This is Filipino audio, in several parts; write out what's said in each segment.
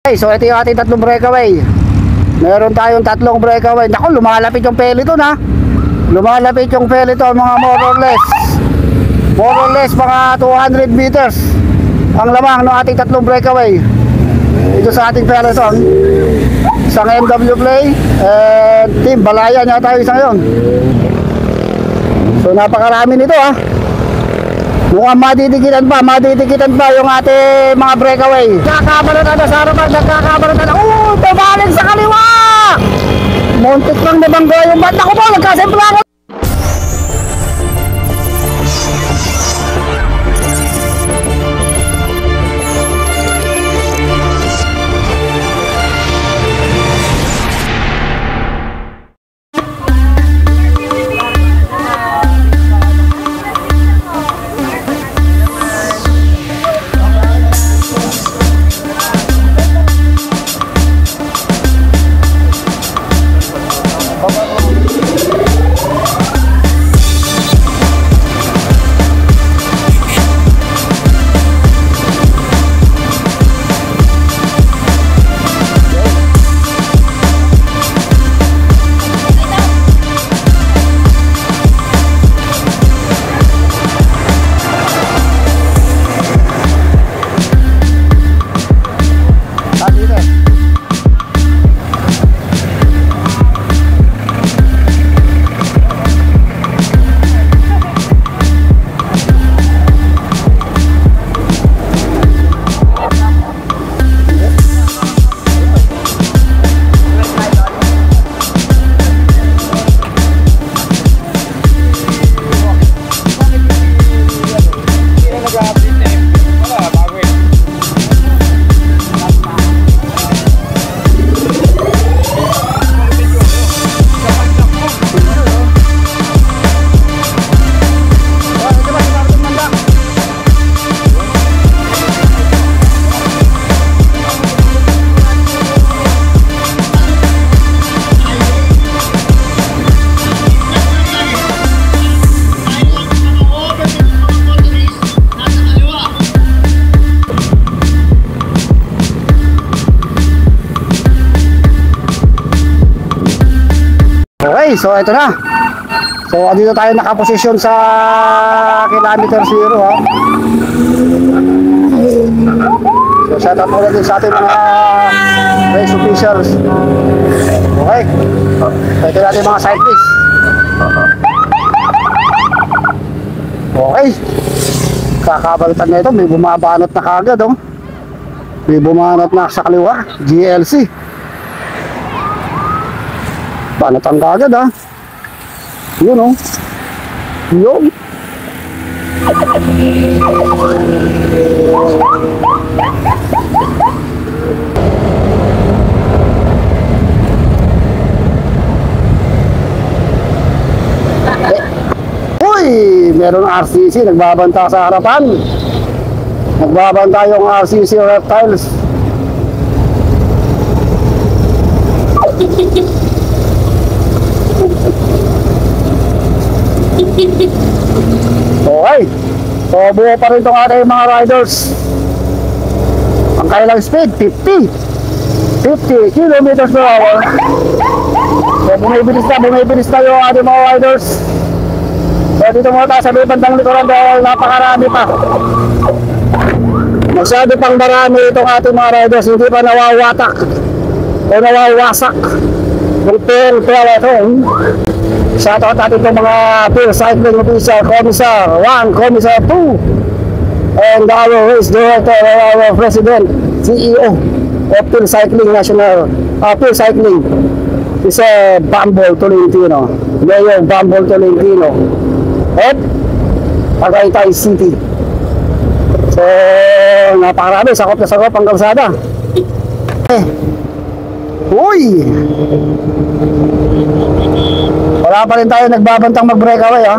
Okay, so ito yung ating tatlong breakaway. Meron tayong tatlong breakaway. Naku, lumalapit yung peloton ha. Lumalapit yung peloton, mga more or less mga 200 meters ang lamang ng ating tatlong breakaway ito sa ating peloton. Isang MW Play and Team Balayan yata tayo isang yun. So napakarami nito ha. Mukhang maditikitan pa yung ating mga breakaway. Nagkakabalatan na sa harapan, nagkakabalatan na. Tumalik sa kaliwa! Muntik lang nabangga yung banda ko po, nagkasempla ako. Okay, so ito na. So dito tayo nakaposisyon sa kilometer 0 ha. So shout out muna din sa ating mga race officials. Okay. So ito natin mga cyclists. Okay. Kakabalitan na ito, may bumabanat na kagad oh. May bumanat na sa kaliwa, GLC. Banatan ka agad ha. Yun o. Yun. Uy! Meron RCC nagbabanta sa harapan. Nagbabanta yung RCC Reptiles. Okay. So buo pa rin itong ating mga riders. Ang kailang speed 50 kilometers per hour. So bumibilis na yung ating mga riders. So dito muna tayo sa bandang likuran dahil napakarami pa. Masyado pang marami itong ating mga riders. Hindi pa nawawatak o nawawasak yung pera ito. Shoutout natin itong mga Pure Cycling Official, Commissar 1, Commissar 2, and our race director, our president, CEO of Pure Cycling National, Pure Cycling, is Bambol Tolentino, Mayor Bambol Tolentino, at Tagaytay City. So, napakarami, sakop na sakop ang kalsada. Uy! Wala pa rin tayo nagbabantang mag-breakaway ha.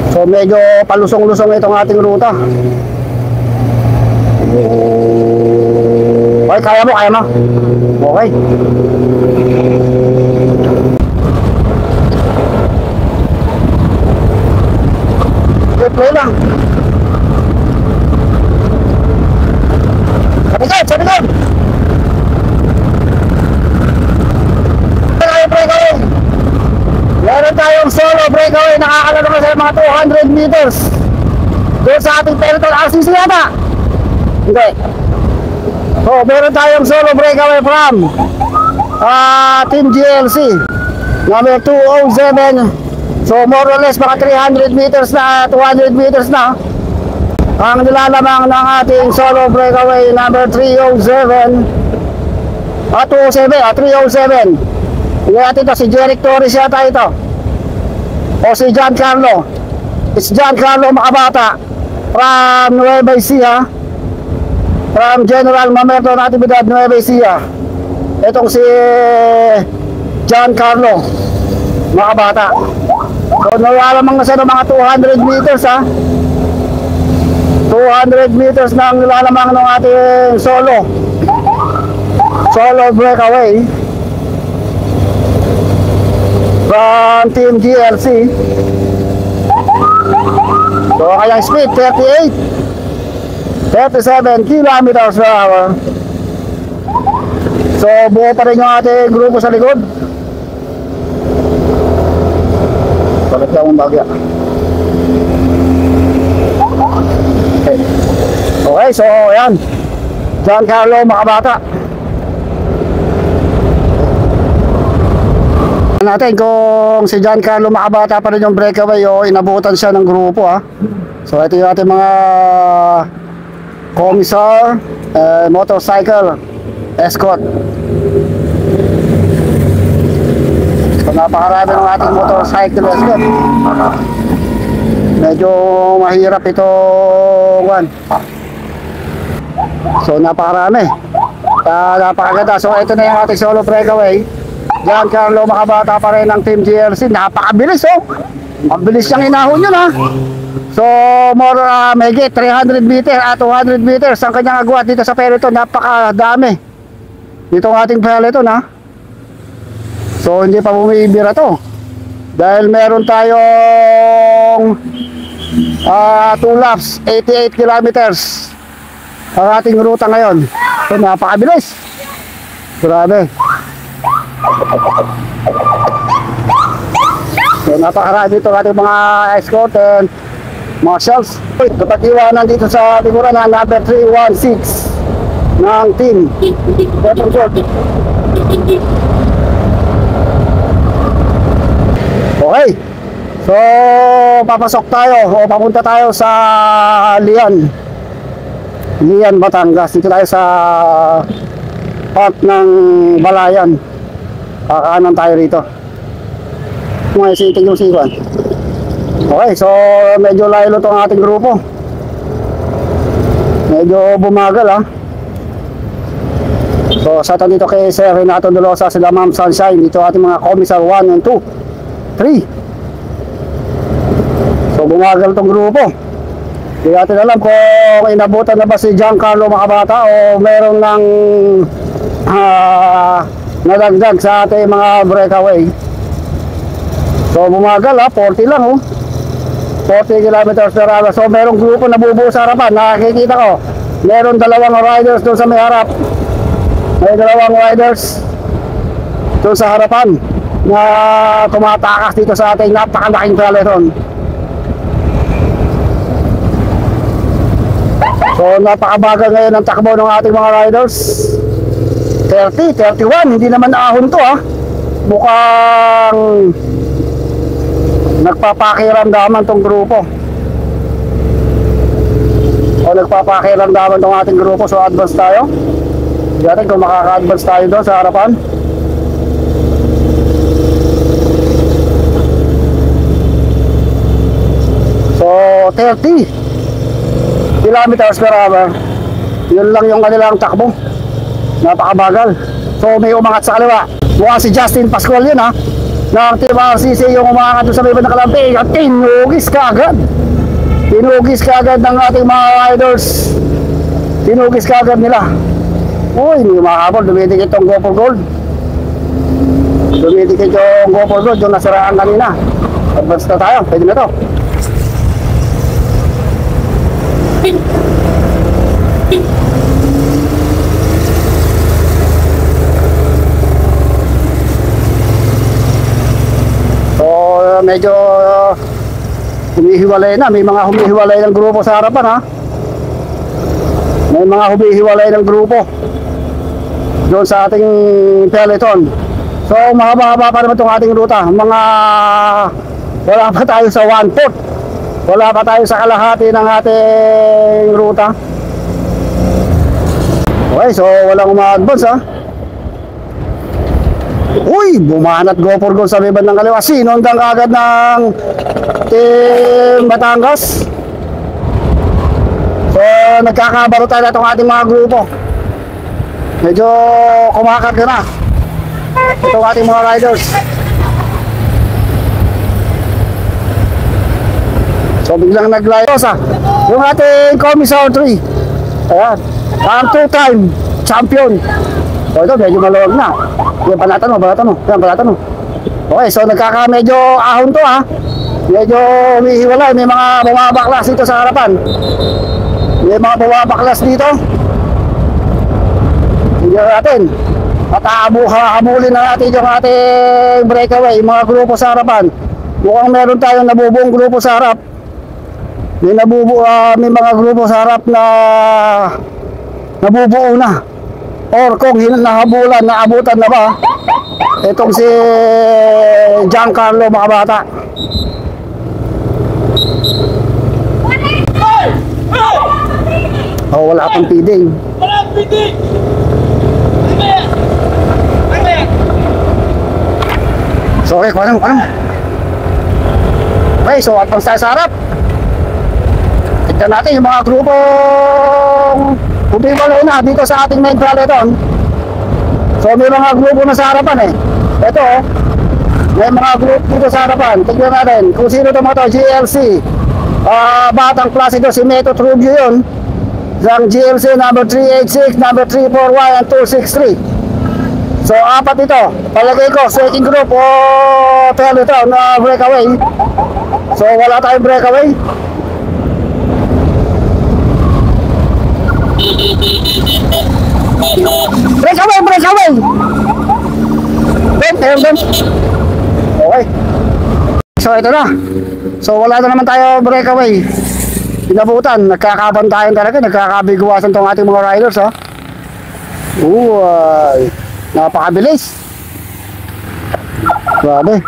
So medyo palusong-lusong itong ating ruta. Okay, kaya mo? Okay. Okay, play lang. mga 200 meters. Doon sa ating Peloton RCC yata. Hindi. So, meron tayong solo breakaway from Team GLC. Number 207. So, more or less mga 300 meters na, 200 meters na. Ang nilalamang ng ating solo breakaway number 307. 307. Hindi natin ito, si Jeric Torres yata ito. O si Giancarlo. It's Giancarlo Makabata from Nueva Ecija. From General Mamerto Natividad, Nueva Ecija. Itong si Giancarlo Makabata. So nawalamang na siya ng mga 200 meters ha. 200 meters na ang nilalamang ng ating solo breakaway from Team GLC. So kayang speed 37 kilometers per hour. So buo pa rin yung ating grupo sa likod. Palit ka mong bagya. Okay, so ayan, Giancarlo Makabata. Natin kung si Giancarlo Makabata pa rin yung breakaway o inabutan siya ng grupo ha. So ito yung ating mga commissar, motorcycle escort. So napakarami ng ating motorcycle escort. Medyo mahirap ito one. So napakarami. Napakaganda. So ito na yung ating solo breakaway. Giancarlo Makabata pa rin ng Team GLC. Napakabilis oh. Mabilis siyang inahon yun ha. So more mahigit 300 meters at 200 meters ang kanyang agwat dito sa peloton. Napakadami dito ang ating peloton ha. So hindi pa bumibira to. Dahil meron tayong 2 laps, 88 kilometers ang ating ruta ngayon. So napakabilis. Grabe. So napakarami dito ating mga escort and marshals. Kapag iwanan dito sa likuran na number 316 ng team okay. So papasok tayo o papunta tayo sa Lian, Batangas. Dito tayo sa park ng Balayan. Kakaanan tayo rito. Ngayon siting yung siwan. Okay, so medyo layo itong ating grupo. Medyo bumagal ha. So sa dito kay Sir Renato Dolosa, sila Ma'am Sunshine. Dito ating mga commissar 1 and 2 3. So bumagal itong grupo. Hindi natin alam kung inabutan na ba si Giancarlo Makabata o meron ng nadagdag sa ating mga breakaway. So bumagal ha, 40 lang oh. 40 kilometers per hour. So merong grupo na bubuo sa harapan. Nakikita ko meron dalawang riders doon sa may harap. May dalawang riders doon sa harapan na tumatakas dito sa ating napakalaking peloton. So napakabagal ngayon ang takbo ng ating mga riders. 30, 31, hindi naman ahon to ha. Mukhang nagpapakiramdaman tong grupo. O nagpapakiramdaman tong ating grupo. So advance tayo. Hindi natin kung makaka-advance tayo doon sa harapan. So 30 kilometers per hour. Yun lang yung kanilang takbo. Napakabagal. So may umangat sa kaliwa. Mukha si Justin Pascual yun ha, ng Team RCC yung umangat doon sa may bandang kalampi. At tinugis ka agad. Tinugis ka agad ng ating mga riders. Tinugis ka agad nila. Uy, hindi makahabol. Dumidikit yung GoPro Gold. Dumidikit yung GoPro Gold yung nasiraan kanina. Advance na tayo. Pwede na to. So medyo humihiwalay na. May mga humihiwalay ng grupo sa harapan, ha. May mga humihiwalay ng grupo doon sa ating peloton. So mahaba-haba pa naman itong ating ruta. Wala pa tayo sa 1/4. Wala pa tayo sa kalahati ng ating ruta. Okay, so walang uma-advance, ha. Uy, bumanat go for goal sa may bandang kaliwa. Sinundan agad ng Team Batangas. So nagkakabaro tayo na itong ating mga grupo. Medyo kumakarga na itong ating mga riders. So biglang naglayos, yung ating Commissar 3. Ayan, ang 2-time champion. So ito medyo maluwag na. Yan, balatan mo. Yan, balatan mo. Okay, so medyo ahon to, ha. Medyo umihiwalay. May mga bumabaklas dito sa harapan. May mga bumabaklas dito. Tingnan natin. At habulin na natin yung ating breakaway, mga grupo sa harapan. Mukhang meron tayong nabubuong grupo sa harap. May mga grupo sa harap na nabubuo na. Or kung nahabulan, naabutan na ba itong si Giancarlo, mga bata. Oh, wala pang feeding. So okay, kuha lang. Okay, so advance tayo sa harap. Tignan natin yung mga grupong humiwalay na dito sa ating main peloton. So may mga grupo na sa harapan, ito, may mga grupo dito sa harapan. Tignan natin kung sino ito mo ito. GLC, batang klase ito, si Meto Trujillo yun. Ang GLC number 386, number 341 and 263. So apat ito, palagay ko second group o peloton na breakaway. So wala tayong breakaway. Breakaway! Ben. Okay. So ito na. So wala na naman tayo breakaway. Pinabutan, nagkakabantayan talaga, nagkakabiguasan tong ating mga riders, ha. Napakabilis. Grabe.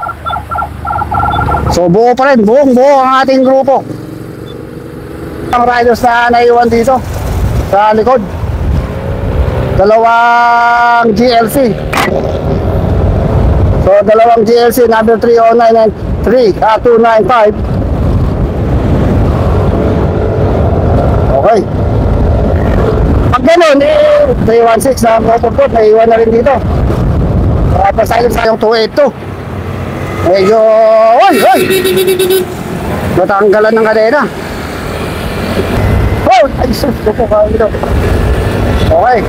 So buo pa rin, buong ang ating grupo. Ang riders na naiwan dito sa likod, dalawang GLC. So dalawang GLC number 309 and 295. Okay. Pag ganun, 316 na mopurpot, naiwan na rin dito. Tapos tayo sa yung 282. Medyo, oy! Natanggalan ng kadena. Oh! Ay, sus! Lupo ka dito. Okay.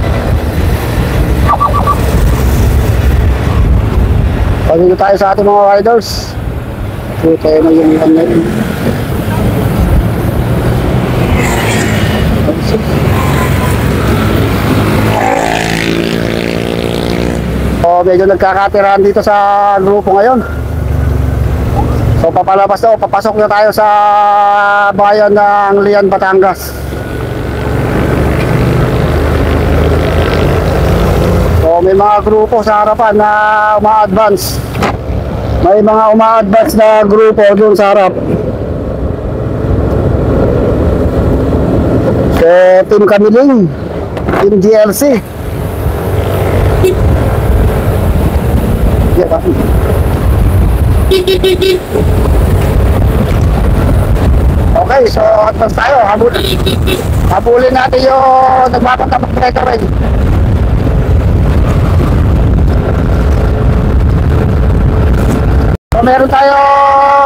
Pagdito tayo sa ating mga riders. So, tayo na yung medyo nagkakatirahan dito sa grupo ngayon. So papasok na tayo sa bayan ng Lian, Batangas. So may mga grupo sa harapan na uma-advance. May mga uma-advance na grupo doon sa harap. So Team Kamiling, Team GLC. Okay, so atlas tayo. Habulin natin yung nagpapatabak breakaway. So meron tayo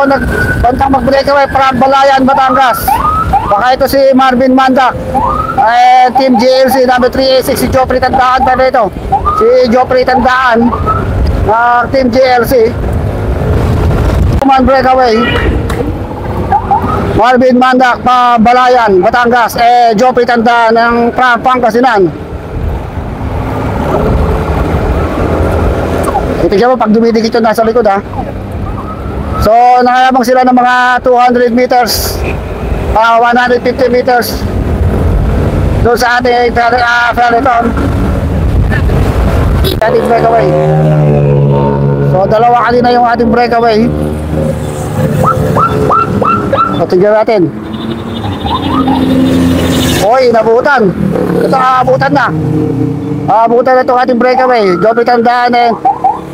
nagbantang mag-breakaway para Balayan, Batangas. Baka ito si Marvin Mandak, Team GLC number 386, si Joffrey Tandaan pa ito. Si Joffrey Tandaan Team GLC. Breakaway Marvin Mandak pa Balayan, Batangas, Joffrey Tandaan ng Pangasinan. Itigyan mo pag dumidikit yun nasa likod, ha. So, nakalamang sila ng mga 200 meters, 150 meters doon sa ating peloton. Ating breakaway. So, dalawa kanina yung ating breakaway. So, tignan natin. Oy, nabutan. Ito, aabutan na. Aabutan na itong ating breakaway. Jobitan Daan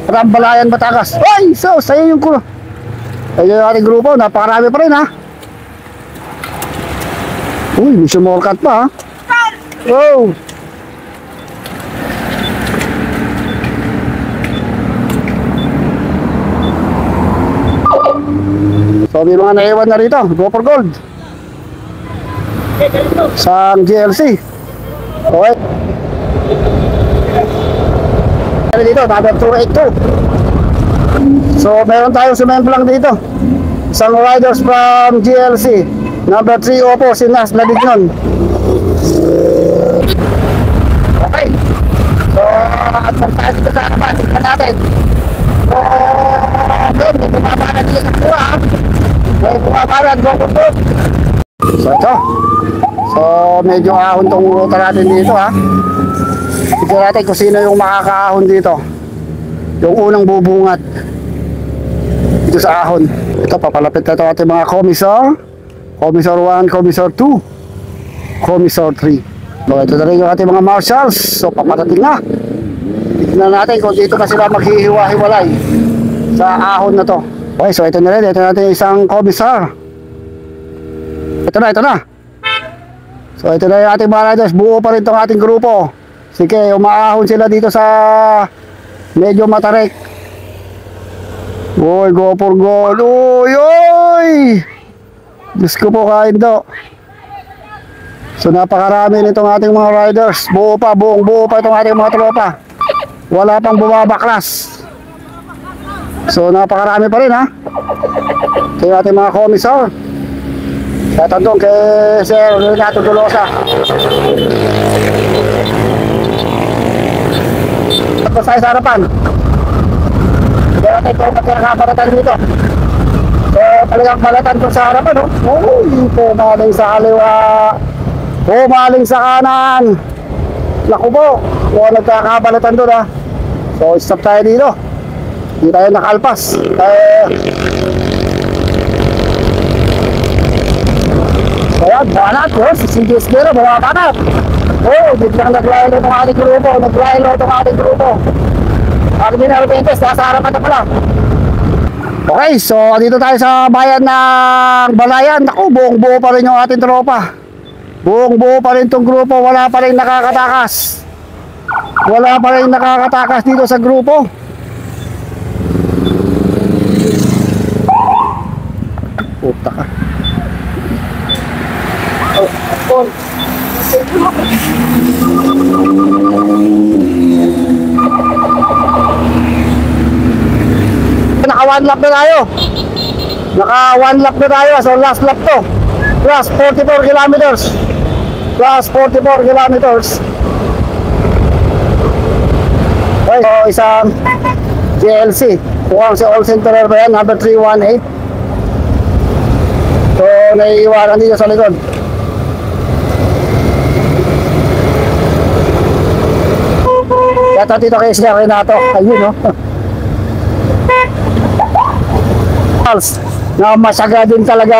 Rambalayan, Batangas. Oy, so, sa'yo yung kulo. Ayun yung ating grupo. Napakarami pa rin, ha. Uy, may sumorkat pa, ha. Oh. So, may mga naiwan na rito. Go for gold. Sa GLC. Okay. Dito, number 282. So, meron tayong sumemplang dito. Isang riders from GLC. Number 3 Opo, si Nas Ladignon. Okay. So, at tayo dito sa harapan. Tignan natin. So, doon, may bumabaran dito sa kuha. May bumabaran, go for gold. So, ito. So, medyo ahon tong ruta natin dito, ha. Tignan natin kung sino yung makakaahon dito. Yung unang bubungat dito sa ahon. Ito, papalapit na ito ating mga komisar. Komisar 1, komisar 2, komisar 3. So, ito na rin yung ating mga marshals. So, paparating na. Tignan natin kung dito na sila maghihiwa-hiwalay sa ahon na to. Okay, so ito na rin. Ito natin isang komisar. Ito na. So, ito na yung ating mga riders. Buo pa rin itong ating grupo. Sige, umaahon sila dito sa medyo matarik. Uy, go for goal. Uy! Diyos ko po, kain do. So, napakarami nitong ating mga riders. Buo pa, buong buo pa itong ating mga tropa. Wala pang bumabaklas. So, napakarami pa rin, ha. Ito yung ating mga komisar. Tatandong kay Sir Renato Dolosa. Tapos tayo sa harapan. Kaya tayo kung magkakabaratan dito. So, talagang balatan ko sa harapan, no? Uy, pumaling sa kaliwa. Pumaling sa kanan. Naku po, kung nagkakabalatan doon, ha. So, stop tayo dito. Hindi tayo nakalpas. Ayan, banat po, si CJ Esquero, mga banat. Oh, biglang nag-rilo itong ating grupo, Cardinal Ventes, nasa harapan na pala. Okay, so dito tayo sa bayan ng Balayan. Naku, buong buo pa rin yung ating tropa. Buong buo pa rin itong grupo, wala pa rin nakakatakas. Wala pa rin nakakatakas dito sa grupo. Puta ka. Naka 1 lap na tayo. So last lap to. Plus 44 kilometers. Okay, so isang GLC. Mukhang si All Center ba yan? Number 318. So naiiwanan dito sa likod. Yato dito kay Sir Renato. Ayun, no? Na masyaga din talaga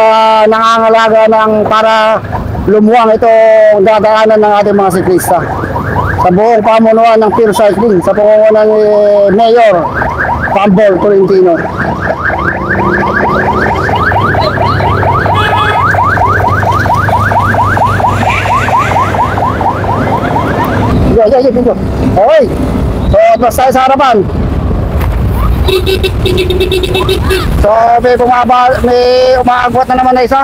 nangangalaga ng para lumuwang itong dadaanan ng ating mga siklista. Sa buong pamunuan ng Pure Cycling, sa pangunguna ng Mayor Pambol Tolentino. Okay. So, plus tayo sa harapan. So, may umaagwat na naman na isa.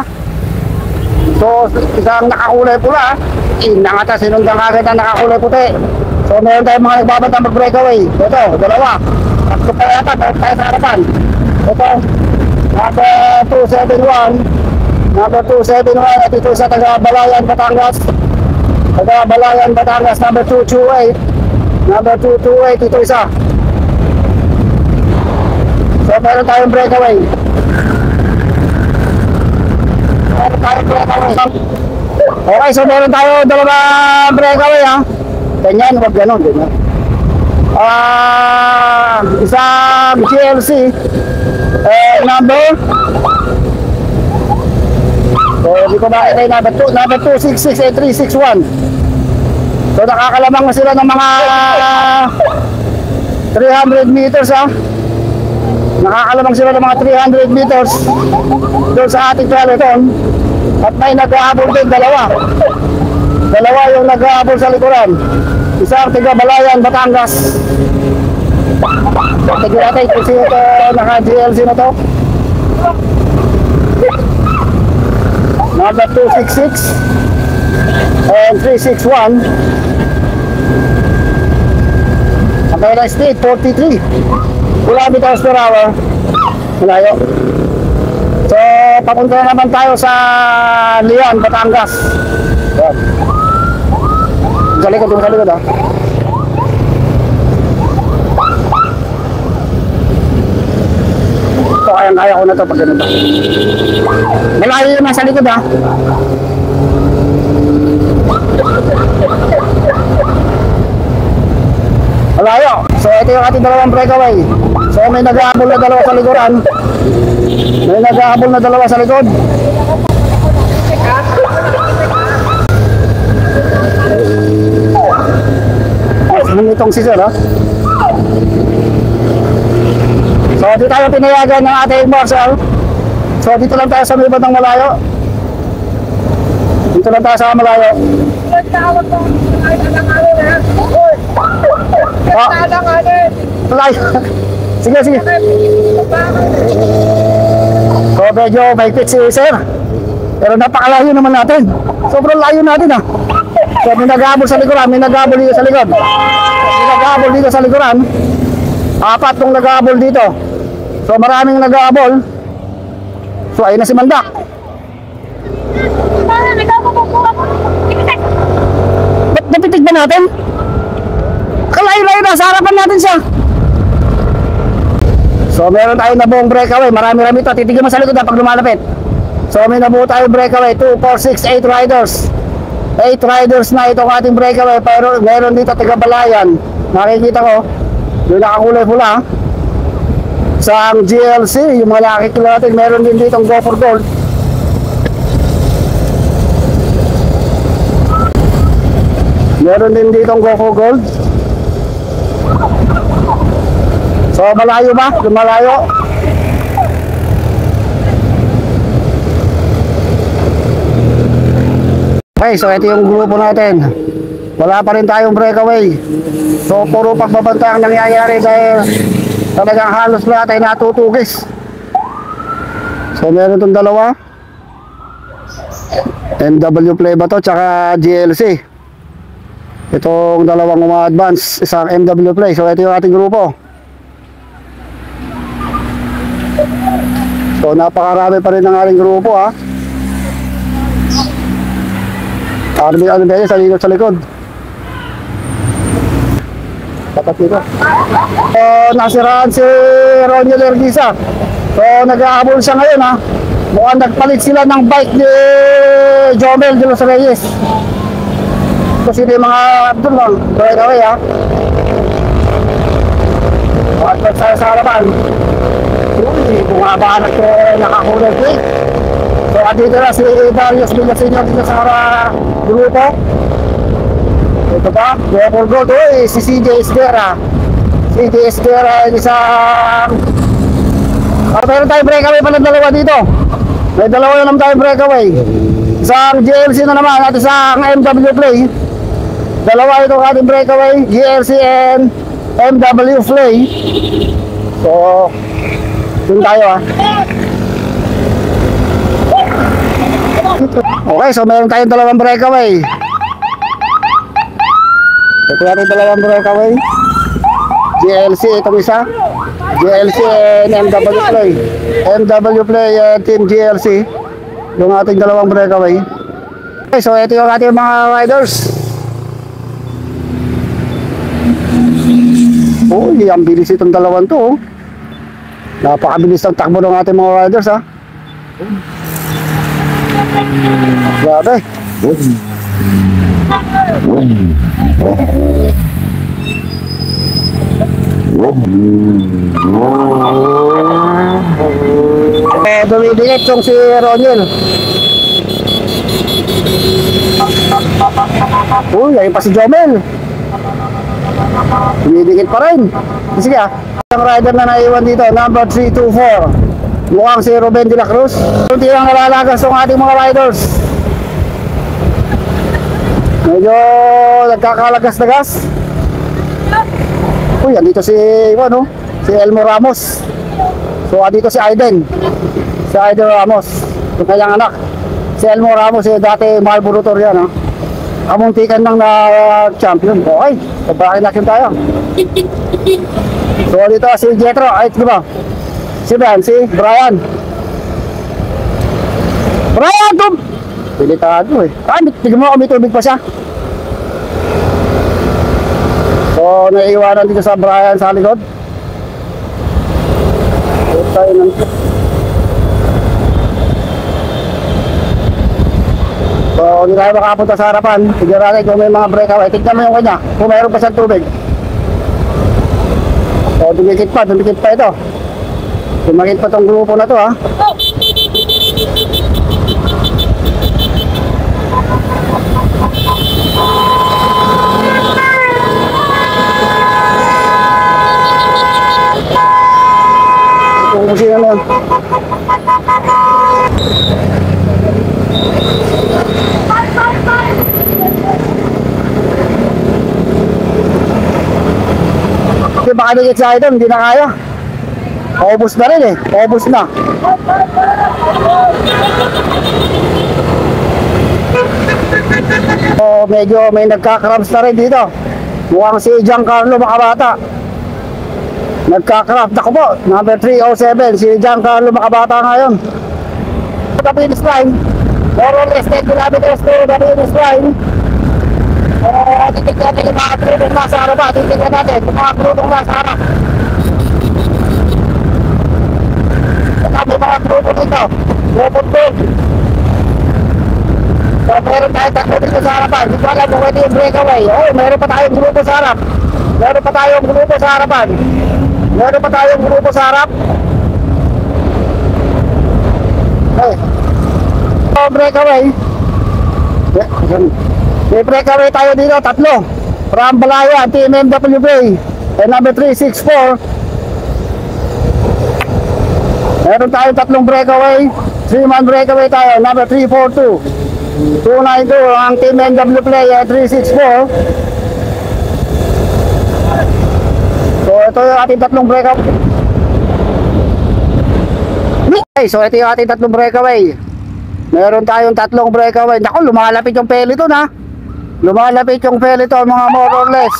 So, isang nakakulay pula. Inangata, sinundan agad na nakakulay puti. So, meron tayong mga nagbabantang mag-breakaway. Ito, dalawa. Tatlo pa yata, tayo sa harapan. Ito, number 271. At ito sa taga-Balayan, Batangas. Number 228. Ito isa. So, So meron tayong breakaway. Okay, so meron tayo dalawang breakaway ha. Ganyan, huwag ganon, ganyan. Isang GLC number, so hindi ko makita yung number 2668361. So nakakalamang na sila ng mga 300 meters ha. Nakakalamang sila ng mga 300 meters doon sa ating peloton. At may nag-aabol din, dalawa yung nag-aabol sa likuran. Isang tiga Balayan, Batangas. Tignan natin kung sino ito, naka-GLC na to. Number 266 and 361. Ang kailang speed 43 kilometers per hour. Malayo. So papunta naman tayo sa Leon, Batangas. Yan. Sa likod ha. So kaya ko na to pag ganito. Malayo yun nasa likod ha. Malayo. So ito yung ating dalawang breakaway. So may nag-aabol na dalawa sa likuran. May nag-aabol na dalawa sa likod. Itong si Sir ha. So di tayo pinayagan ng ating marshal. So dito lang tayo sa may bandang malayo. Dito lang tayo sa malayo. Sige. So medyo may fit si Sir. Pero napakalayo naman natin. Sobrang layo natin ha. So may nag-aabol sa likuran, may nag-aabol dito sa likod. May nag-aabol dito sa likuran. Apat tong nag-aabol dito. So maraming nag-aabol. So ayun na si Mandak. Ba't napitig ba natin? Kalayo-layo na, sa harapan natin siya. So meron tayong nabuong breakaway. Marami-rami ito, titigil mo sa likod pag lumalapit. So may nabuo tayong breakaway, 2, 4, 6, 8 riders. 8 riders na itong ating breakaway. Pero meron dito taga Balayan. Nakikita ko yung nakakulay pula sa GLC, yung mga nakikita natin. Meron din ditong Go for Gold. Meron din ditong Go for Gold. So malayo ba? Malayo. Okay, so ito yung grupo natin. Wala pa rin tayong breakaway. So puro pagbabanta ang nangyayari dahil talagang halos lahat ay natutugis. So meron itong dalawa. MW Play ba to? Tsaka GLC. Itong dalawang uma-advance, isang MW Play. So ito yung ating grupo. So napakarami pa rin ng ating grupo ha. Ano ba yun sa likod? Tapat dito. So nasiraan si Ronnie Lerguisa. So nag-aabol siya ngayon ha. Mukhang nagpalit sila ng bike ni Jomel de los Reyes. Kasi yung mga doon lang, breakaway ha. At sa harapan. Bumabaan at nakakulay plate. So dito na si Darius Villaseñor dito sa grupo. Ito pa, Go for Gold. Si CJ Esguerra. CJ Esguerra isang meron tayong breakaway pala dalawa dito. May dalawa na naman tayong breakaway. Isang GLC na naman at isang MW Play. Dalawa itong ating breakaway, GLC and MW Play. So dun tayo ha. Okay, so meron tayong dalawang breakaway. Ito natin dalawang breakaway. GLC itong isa. GLC and MW Play. MW Play Team GLC. Yung ating dalawang breakaway. Okay, so ito yung ating mga riders. Uy, ang bilis itong dalawang to. Napakabilis ng takbo ng ating mga riders, ha. Grabe. Dumidikit yung si Roniel. Uy, ayun pa si Jomel. Dumidikit pa rin. Sige, ang rider na naiwan dito, number 324. Mukhang si Ruben de la Cruz. Kunti lang nalalagas ng ating mga riders. Medyo nagkakalagas-lagas. Uy, andito si si Elmo Ramos. So andito si Aiden. Si Aiden Ramos, yung kanyang anak. Si Elmo Ramos, dati Marlboro Tour yan, kamuntikan lang na champion. Okay, pabrakin natin tayo. So dito si Jetro, ay di ba? Si Brian. Brian, tum! Pilitado eh. Tignan mo, may tubig pa siya. So, naiiwanan dito sa Brian sa likod. Tayo nang... So, hindi tayo makapunta sa harapan. Tignan natin kung may mga breakaway. Tignan mo yung kanya, kung mayroon pa siyang tubig. So, dumikit pa ito. Dumikit pa tong grupo na to, ha. Kung sino na yun. Kasi baka dikit sa item, hindi na kaya. Paubos na rin paubos na. So medyo may nagkakrabs na rin dito. Mukhang si Giancarlo Makabata. Nagkakrab. Ako po, number 307, si Giancarlo Makabata ngayon. The finish line, more or less 10 kilometers to the finish line. Titignan natin yung mga krutong nasa harap. Titignan natin yung mga krutong nasa harap. May mga krutong dito. Bubundog. So meron tayo takbo dito sa harapan. Hindi ko alam kung pwede yung breakaway. Meron pa tayong grupo sa harap. Meron pa tayong grupo sa harapan. Meron pa tayong grupo sa harap. So breakaway. May breakaway tayo dito, tatlo. From Balaya, Team MWA. And number 364. Meron tayong tatlong breakaway. 3-man breakaway tayo, number 342. 292 ang Team MWA, 364. So ito yung ating tatlong breakaway. Okay, so ito yung ating tatlong breakaway. Meron tayong tatlong breakaway. Naku, lumalapit yung peloton, ha. Lumalapit yung peloton, mga more or less.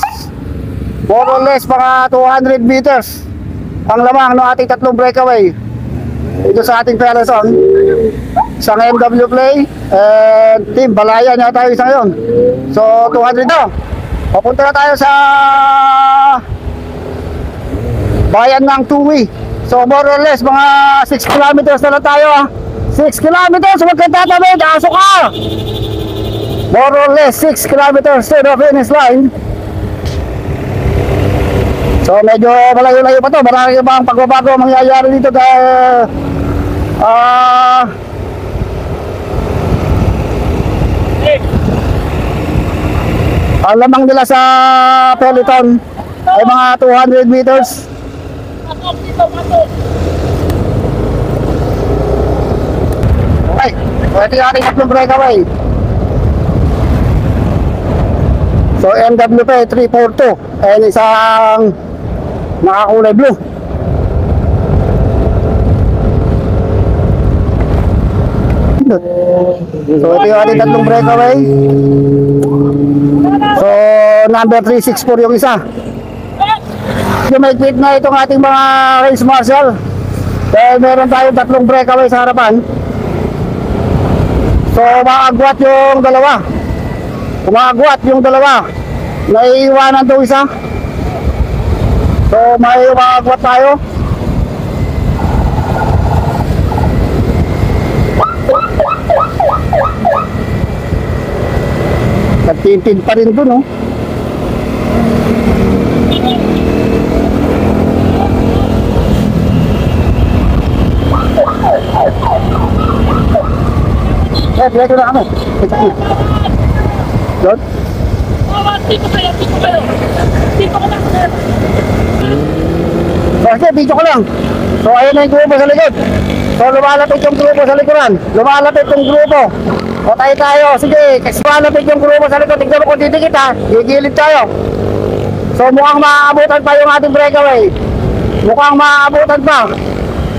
More or less, mga 200 meters ang lamang ng ating tatlong breakaway. Ito sa ating peloton. Isang MW Play and Team Balaya niya tayo isang yun. So 200 na. Papunta na tayo sa bayan ng Tuwi. So more or less mga 6 kilometers na lang tayo, 6 kilometers, huwag kang tatawid, aso ka. More or less 6 kilometers to the finish line. So medyo malayo-layo pa to. Marami pa ang pagbabago mangyayari dito dahil ang lamang nila sa peloton ay mga 200 meters. Okay, pwede natin tatlong breakaway. So MWP 342 and isang nakakulay blue. So ito yung ating tatlong breakaway. So number 364 yung isa. May quit na itong ating mga race marshal dahil meron tayong tatlong breakaway sa harapan. So maagwat yung dalawa. Umagwat yung dalawa. Naiiwanan itong isa. So may maagwat tayo. tintin pa rin dun, oh. Diretso na kami. Doon? Dito kayo, dito kayo. Dito ka lang, sir. Sige, video ko lang. So, ayun na yung grupo sa likod. So, lumalapit yung grupo sa likuran. Lumalapit yung grupo. O, tayo. Sige, kasi lumalapit yung grupo sa likod. Tignan mo kung didikit, ha. Gigilid tayo. So, mukhang maaabutan pa yung ating breakaway. Mukhang maaabutan pa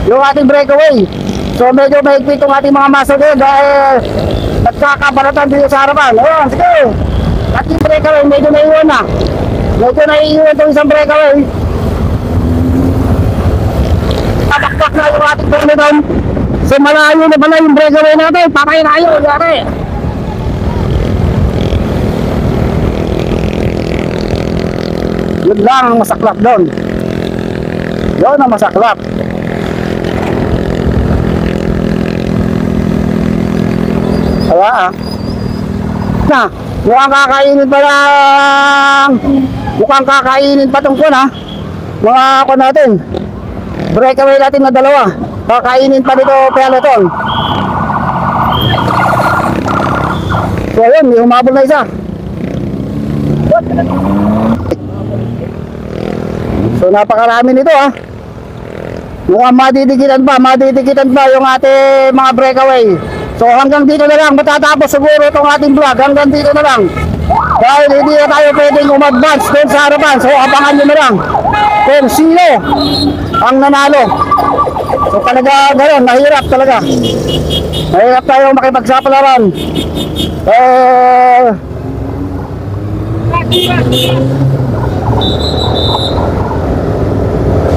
yung ating breakaway. So, medyo mahigpit yung ating mga muscle din dahil nagkakabalatan dito sa harapan. Ayun, sige. Ating breakaway, medyo naiiwan na. Medyo naiiwan itong isang breakaway. Tataktak na yung ating breakaway. So, malayo na pala yung breakaway natin. Patay na kayo, yari. Yun lang ang masaklap doon. Yun ang masaklap. Kaya na, mukhang kakainin pa lang. Mukhang kakainin pa tong kun, ha. Mga ako natin. Breakaway natin na dalawa. Kakainin pa dito peloton. So ayun, may humabol na isa. So napakarami nito, ha. Mukhang madidikitan pa yung ating mga breakaway. So hanggang dito na lang, matatapos siguro itong ating vlog. Hanggang dito na lang. Dahil hindi na tayo pwedeng umadvance doon sa harapan. So abangan nyo na lang kung sino ang nanalo. So talaga gano'n, nahirap talaga. Nahirap tayo makipagsapalaran.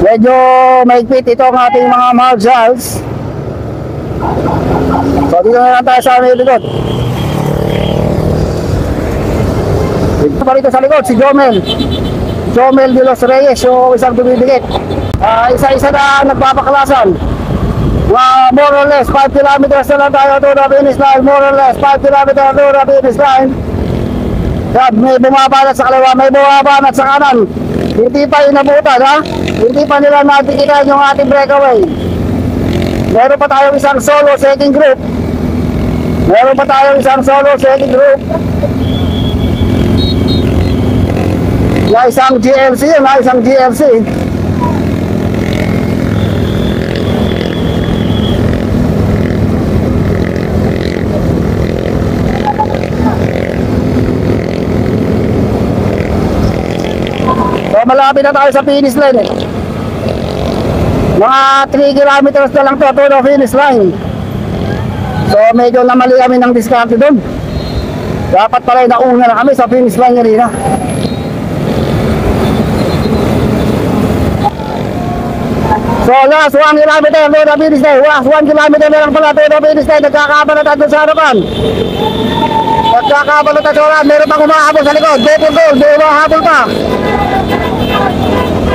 Medyo maigpit ito ang ating mga marshals. So dito na lang tayo sa aming likod. Dito pa rito sa likod si Jomel de los Reyes, yung isang dumidikit. Isa-isa na nagpapaklasan. More or less 5 kilometers na lang tayo to the finish line. More or less 5 kilometers to the finish line. May bumabanat sa kaliwa, may bumabanat sa kanan. Hindi pa inabutan, ha? Hindi pa nila natikitan yung ating breakaway. Meron pa tayong isang solo second group. Na isang GLC, So malapit na tayo sa finish line, eh. Mga 3 kilometers na lang to the finish line. So medyo namali kami ng diskarte doon. Dapat pala nauna na kami sa finish line kanina. So last 1 kilometer to the finish line. Last 1 kilometer na lang pala to the finish line. Nagkakabalatan doon sa harapan. Nagkakabalatan sa harapan. Meron pang humahabol sa likod. Double goal. May humahabol pa.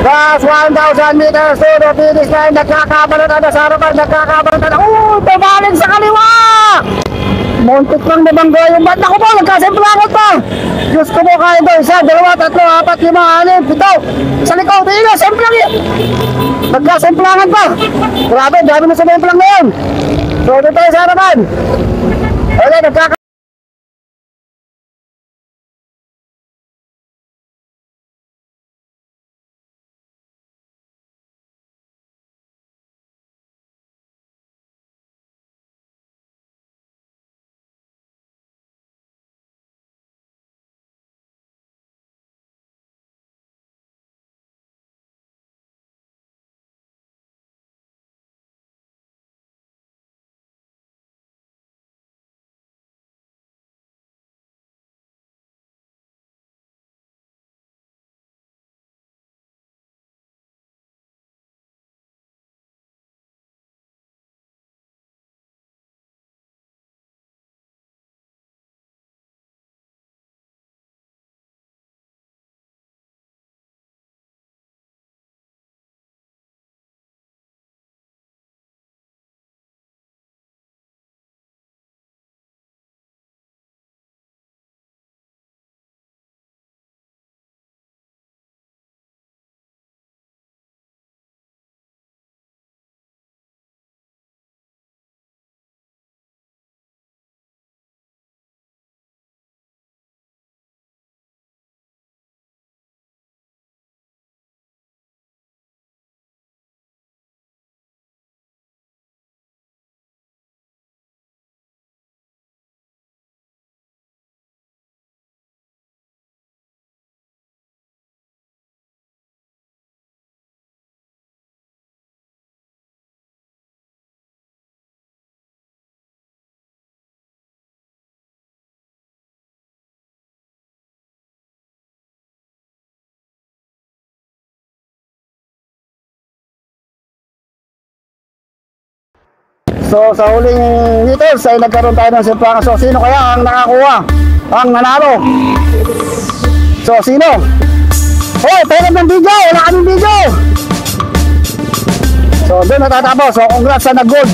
Last 1,000 meters to the finish line. Nagkakabalatan na sa harapan. Nagkakabalatan na. Tumalik sa kaliwa! Muntik lang nabangga yung banda ko po. Nagkasimplakot pa. Diyos ko po, kain to. 1, 2, 3, 4, 5, 6, 7, 8. Sa likod. Tingnan, simplang yun. Nagkasimplangan pa. Grabe, dami na sa simplang na yun. So, dito tayo sa harapan. Okay, nagkakabalatan. So sa huling meters ay nagkaroon tayo ng simpangan. So sino kaya ang nakakuha? Ang nanalo? So sino? Hoy, pwede ng video! Wala kaming video! So doon natatapos. So congrats sa nag-gold.